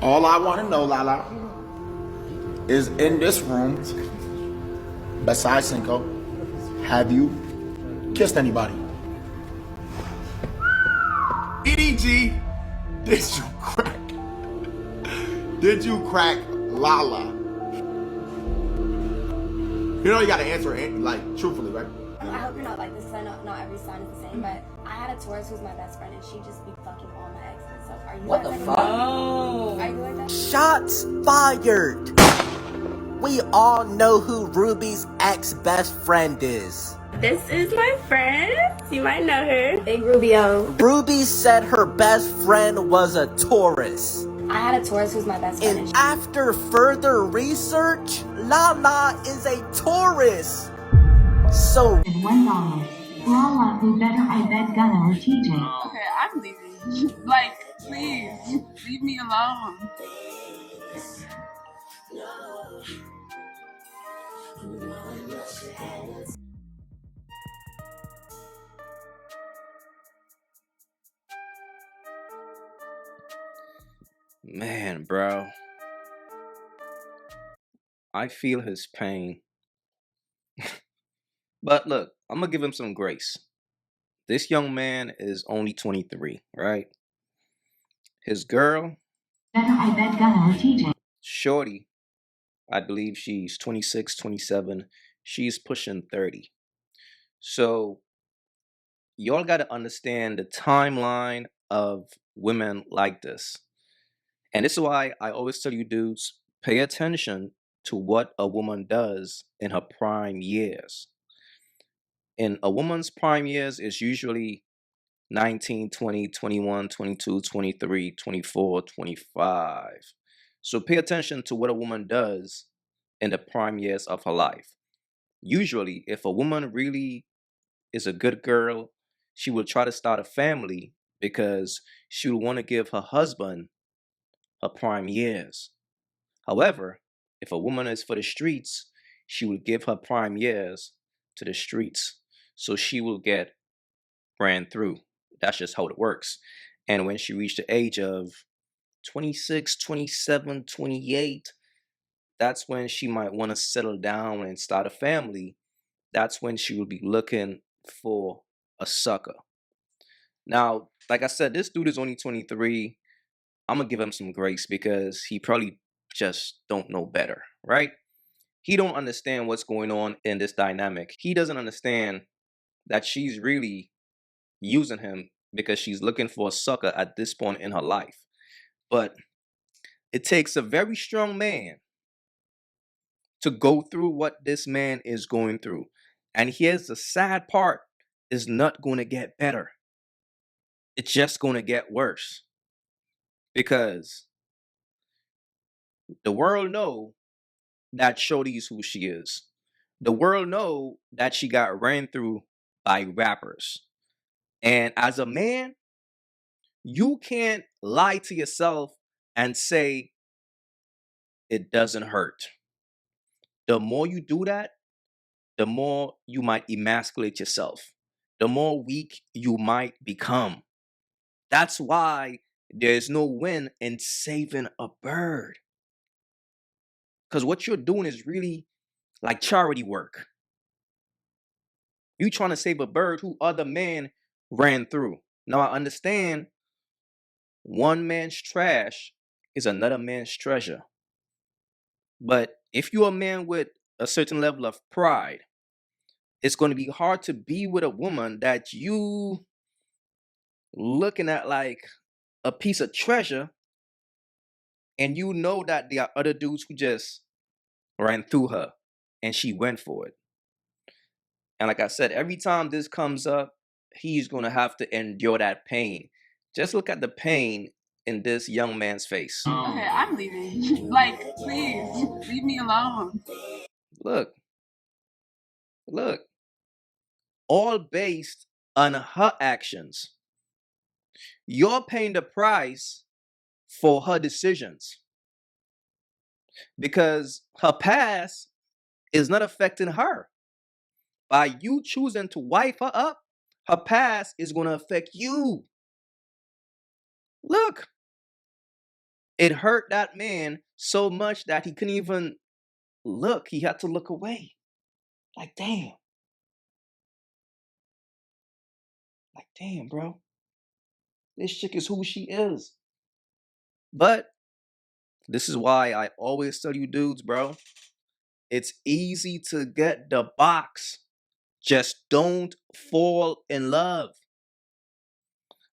All I want to know, Lala, is in this room, besides Cinco, have you kissed anybody? EDG, did you crack? Did you crack Lala? You know you gotta answer it, like, truthfully, right? I hope you're not like this because I know not every sign is the same, but I had a Taurus who's my best friend and she just be fucking all my exes. So are you What the like fuck? Oh. Are you like that? Shots fired. We all know who Ruby's ex-best friend is. This is my friend. You might know her. Big Rubio. Ruby said her best friend was a Taurus. I had a Taurus who's my best friend. And after further research, Lala is a Taurus. So $1. Lala, who better I bet Gunna or TJ? Okay, I'm leaving. Like, please, leave me alone. Man, bro. I feel his pain. But look, I'm gonna give him some grace. This young man is only 23, right? His girl, Better I bet Gunna or TJ? Shorty, I believe she's 26, 27. She's pushing 30. So y'all gotta understand the timeline of women like this. And this is why I always tell you dudes, pay attention to what a woman does in her prime years. In a woman's prime years is usually 19, 20, 21, 22, 23, 24, 25. So pay attention to what a woman does in the prime years of her life. Usually, if a woman really is a good girl, she will try to start a family because she will want to give her husband her prime years. However, if a woman is for the streets, she will give her prime years to the streets. So she will get ran through. That's just how it works. And when she reached the age of 26, 27, 28, that's when she might want to settle down and start a family. That's when she will be looking for a sucker. Now, like I said, this dude is only 23. I'm going to give him some grace because he probably just don't know better, right? He don't understand what's going on in this dynamic. He doesn't understand that she's really using him because she's looking for a sucker at this point in her life. But it takes a very strong man to go through what this man is going through. And here's the sad part, is not going to get better. It's just going to get worse. Because the world know that Shorty's who she is. The world know that she got ran through by rappers. And as a man, you can't lie to yourself and say it doesn't hurt. The more you do that, the more you might emasculate yourself. The more weak you might become. That's why there's no win in saving a bird. Because what you're doing is really like charity work. You trying to save a bird who other men ran through. Now I understand one man's trash is another man's treasure. But if you're a man with a certain level of pride, it's going to be hard to be with a woman that you looking at like a piece of treasure, and you know that there are other dudes who just ran through her and she went for it. And like I said, every time this comes up, he's going to have to endure that pain. Just look at the pain in this young man's face. Okay, I'm leaving. Like, please, leave me alone. Look, look. All based on her actions. You're paying the price for her decisions. Because her past is not affecting her. By you choosing to wife her up, her past is going to affect you. Look, It hurt that man so much that he couldn't even look. He had to look away. Like, damn. Like, damn, bro. This chick is who she is. But this is why I always tell you dudes, bro. It's easy to get the box. Just don't fall in love.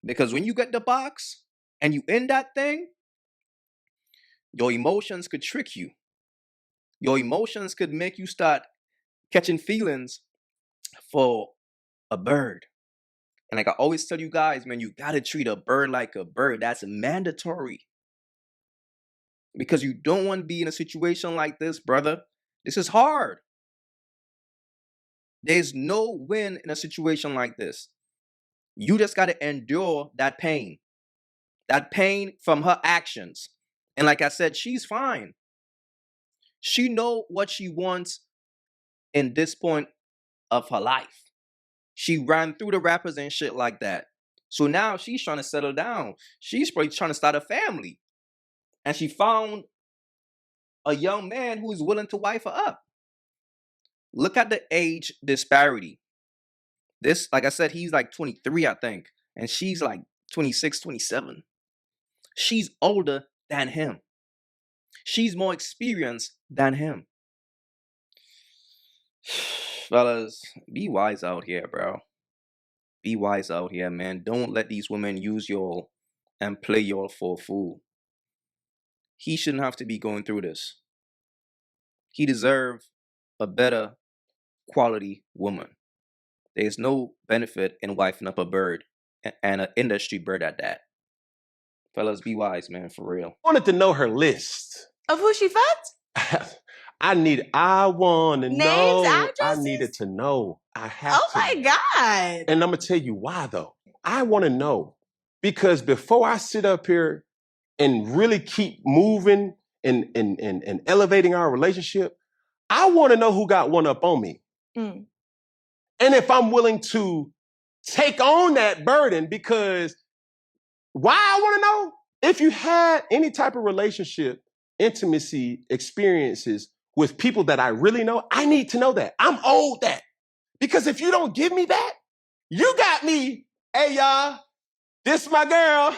Because when you get the box and you in that thing, your emotions could trick you. Your emotions could make you start catching feelings for a bird. And like I always tell you guys, man, you gotta treat a bird like a bird. That's mandatory. Because you don't want to be in a situation like this, brother. This is hard. There's no win in a situation like this. You just gotta endure that pain. That pain from her actions. And like I said, she's fine. She know what she wants in this point of her life. She ran through the rappers and shit like that. So now she's trying to settle down. She's probably trying to start a family. And she found a young man who is willing to wife her up. Look at the age disparity. This, like I said, he's like 23, I think. And she's like 26, 27. She's older than him. She's more experienced than him. Fellas, be wise out here, bro. Be wise out here, man. Don't let these women use y'all and play y'all for a fool. He shouldn't have to be going through this. He deserves a better quality woman. There's no benefit in wifing up a bird, and an industry bird at that. Fellas, be wise, man, for real. Wanted to know her list. Of who she fucked? I want to Names, know. I addresses? needed to know. I have Oh to. my God. And I'm going to tell you why, though. I want to know. Because before I sit up here and really keep moving and elevating our relationship, I want to know who got one up on me. Mm. And if I'm willing to take on that burden, because why I want to know? If you had any type of relationship, intimacy, experiences with people that I really know, I need to know that. I'm owed that. Because if you don't give me that, you got me, hey y'all, this my girl.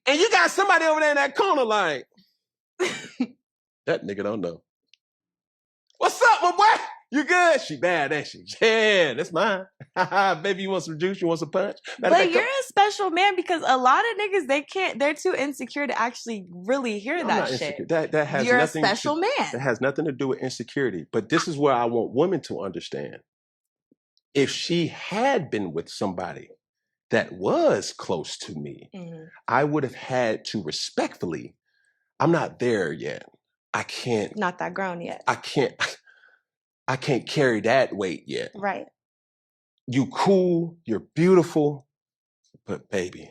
And you got somebody over there in that corner like, that nigga don't know. What's up, my boy? You good? She bad, ain't she? Yeah, that's mine. Baby, you want some juice? You want some punch? But you're a special man because a lot of niggas, they're too insecure to actually really hear I'm that not shit. insecure. That has You're a nothing special man. That has nothing to do with insecurity. But this is where I want women to understand. If she had been with somebody that was close to me, I would have had to respectfully, I'm not there yet. I can't. Not that grown yet. I can't carry that weight yet. Right. You cool, you're beautiful, but baby,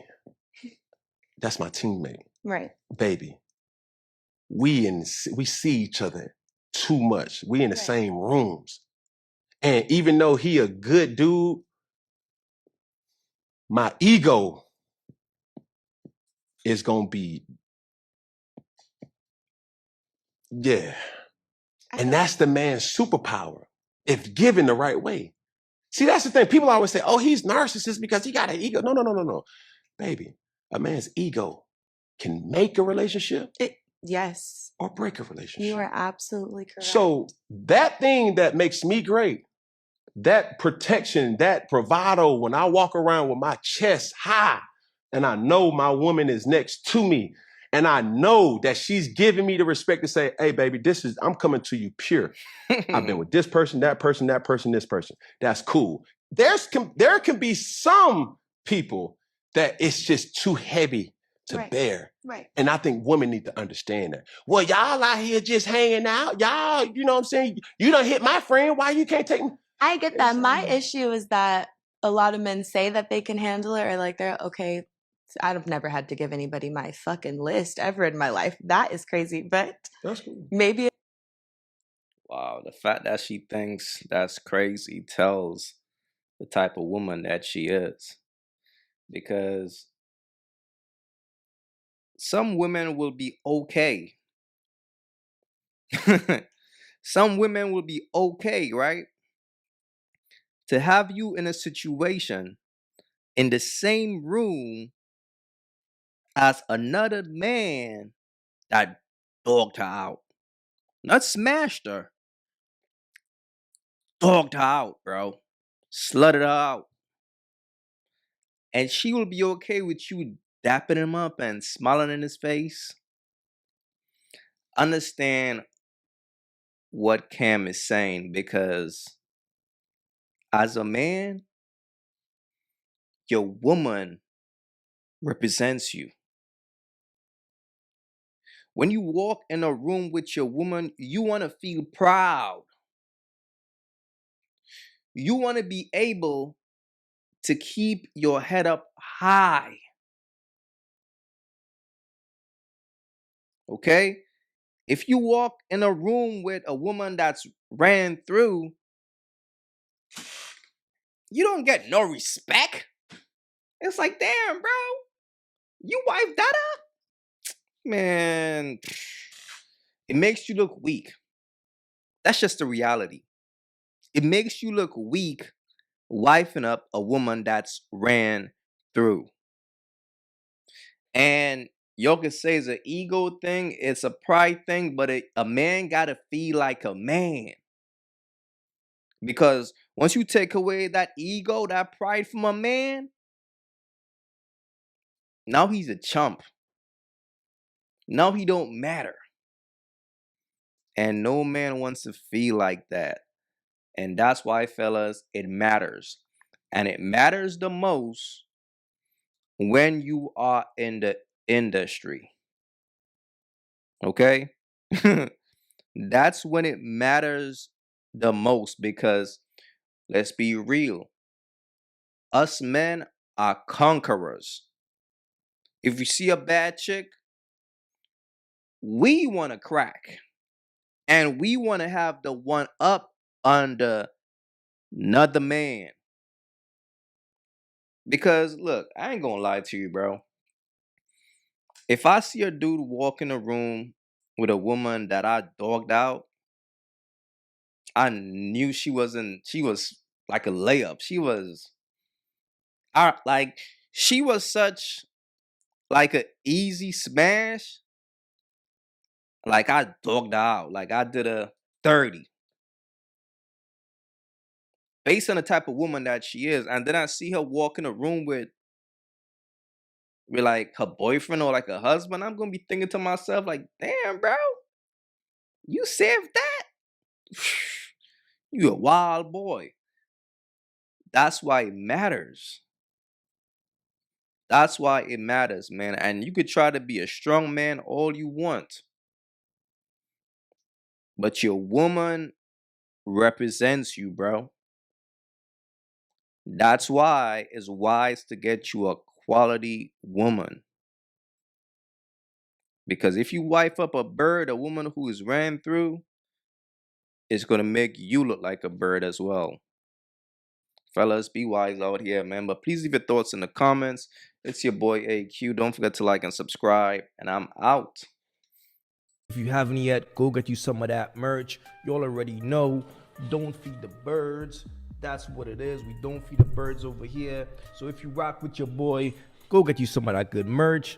that's my teammate. Right. Baby, we see each other too much. We in the same rooms. And even though he a good dude, my ego is gonna be, yeah. And that's the man's superpower, if given the right way. See, that's the thing. People always say, oh, he's narcissist because he got an ego. No. Baby, a man's ego can make a relationship yes. or break a relationship. You are absolutely correct. So that thing that makes me great, that protection, that bravado, when I walk around with my chest high and I know my woman is next to me and I know that she's giving me the respect to say, hey, baby, I'm coming to you pure. I've been with this person, that person, this person. That's cool. There can be some people that it's just too heavy to bear. Right. And I think women need to understand that. Well, y'all out here just hanging out. Y'all, you know what I'm saying? You done hit my friend. Why you can't take me? I get that. My issue is that a lot of men say that they can handle it or like they're okay. I've never had to give anybody my fucking list ever in my life. That is crazy, but that's cool. Maybe. Wow, the fact that she thinks that's crazy tells the type of woman that she is. Because some women will be okay. Some women will be okay, right? To have you in a situation in the same room as another man that dogged her out. Not smashed her. Dogged her out, bro. Slutted her out. And she will be okay with you dapping him up and smiling in his face. Understand what Cam is saying, because as a man, your woman represents you. When you walk in a room with your woman, you want to feel proud. You want to be able to keep your head up high. Okay? If you walk in a room with a woman that's ran through, you don't get no respect. It's like, damn, bro, you wiped that up? Man, it makes you look weak. That's just the reality. It makes you look weak wifing up a woman that's ran through. And y'all can say it's an ego thing, it's a pride thing, but a man gotta feel like a man. Because once you take away that ego, that pride from a man, now he's a chump. Now he don't matter. And no man wants to feel like that. And that's why, fellas, it matters. And it matters the most when you are in the industry. Okay? That's when it matters the most, because let's be real. Us men are conquerors. If you see a bad chick, we want to crack. And we want to have the one up under another man. Because look, I ain't gonna lie to you, bro. If I see a dude walk in a room with a woman that I dogged out, I knew she was like a layup. She was such like an easy smash. Like I dogged her out. Like I did a 30. Based on the type of woman that she is. And then I see her walk in a room with like her boyfriend or like a husband. I'm gonna be thinking to myself, like, damn, bro, you saved that? You a wild boy. That's why it matters. That's why it matters, man. And you could try to be a strong man all you want, but your woman represents you, bro. That's why it's wise to get you a quality woman. Because if you wife up a bird, a woman who is ran through, it's going to make you look like a bird as well. Fellas, be wise out here, man. But please leave your thoughts in the comments. It's your boy AyeQ. Don't forget to like and subscribe. And I'm out. If you haven't yet, go get you some of that merch. Y'all already know, don't feed the birds. That's what it is. We don't feed the birds over here. So if you rock with your boy, go get you some of that good merch.